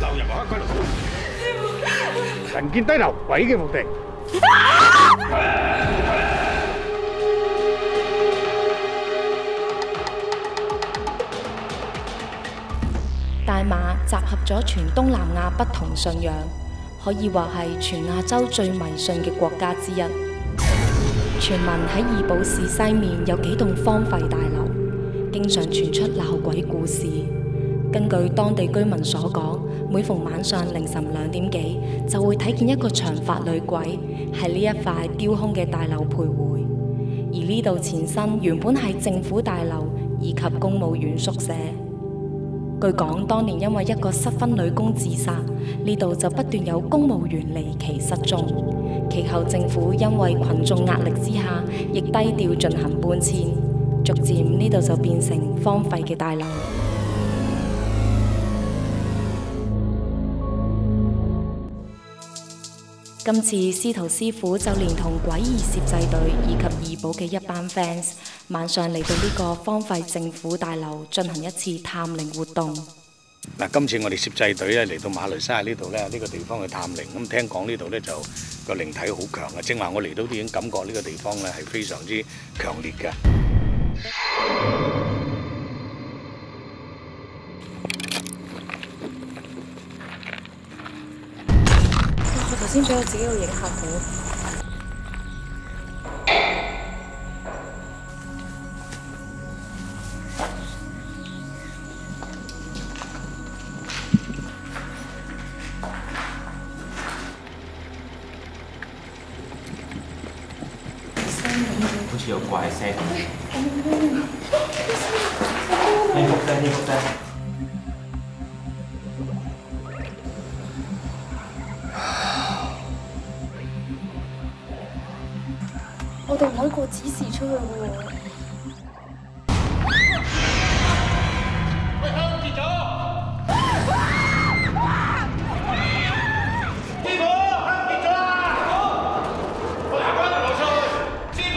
流入黑龜路。人見低流，鬼嘅目的。大馬集合咗全東南亞不同信仰，可以話係全亞洲最迷信嘅國家之一。傳聞喺怡保市西面有幾棟荒廢大樓，經常傳出鬧鬼故事。根據當地居民所講，每逢晚上凌晨2點幾，就會睇見一個長髮女鬼喺呢一塊雕空嘅大樓徘徊。而呢度前身原本係政府大樓以及公務員宿舍。據講，當年因為一個失婚女工自殺，呢度就不斷有公務員離奇失蹤。其後政府因為群眾壓力之下，亦低調進行搬遷，逐漸呢度就變成荒廢嘅大樓。今次司徒師傅就連同詭異攝製隊以及怡保嘅一班 fans， 晚上嚟到呢個荒廢政府大樓進行一次探靈活動。嗱，今次我哋攝製隊咧嚟到馬來西亞呢度咧，呢個地方去探靈。咁聽講呢度咧就個靈體好強嘅，正話我嚟到都已經感覺呢個地方咧係非常之強烈嘅。我頭先俾我自己個影嚇到。好似有怪聲。呢個聲。我哋唔可以過指示出去喎。喂，向跌咗！師傅，向跌咗啦！我行翻落出去。師傅！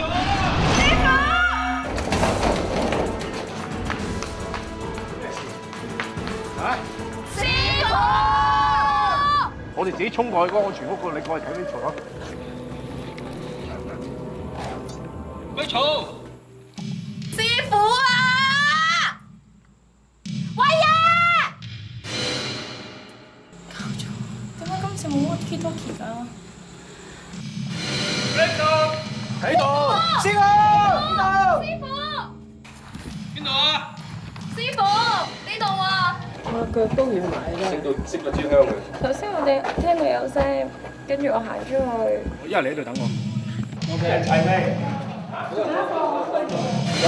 咩事？啊？師傅！我哋自己衝過去嗰個安全屋嗰度，你過去睇呢場啊！咪嘈！師傅啊！喂呀！搞錯，點解今次冇 walkie-talkie 㗎？喺度！師傅！師傅！邊度啊？師傅，呢度啊！我腳都軟埋啦。識到支香嘅。頭先我哋聽到有聲，跟住我行出去。一係你喺度等我。啲人砌咩？有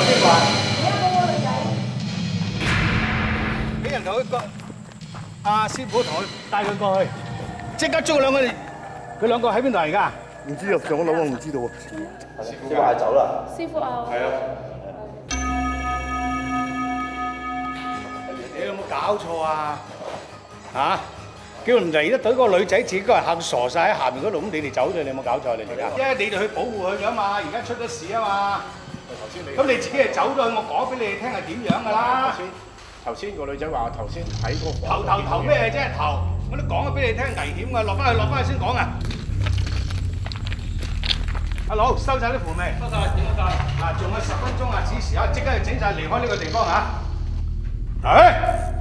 啲話。俾人同佢講，阿師傅同佢帶佢過去，即刻捉兩個，佢兩個喺邊度嚟㗎？唔知啊，上咗樓我唔知道喎。師傅嗌走啦。師傅啊！係啊。你有冇搞錯啊？嚇！叫人嚟得隊嗰個女仔自己個人嚇傻晒喺下面嗰度，咁你哋走咗，你有冇搞錯？你哋而家，因為你哋去保護佢㗎嘛，而家出咗事啊嘛。咁你自己係走咗去，我講俾你哋聽係點樣㗎啦。頭先個女仔話頭先喺個房。頭咩啫？頭我都講咗俾你聽危險㗎，落翻去先講啊！阿佬收晒啲符未？收晒，點晒？仲有10分鐘啊！指示啊！即刻要整晒離開呢個地方嚇。係。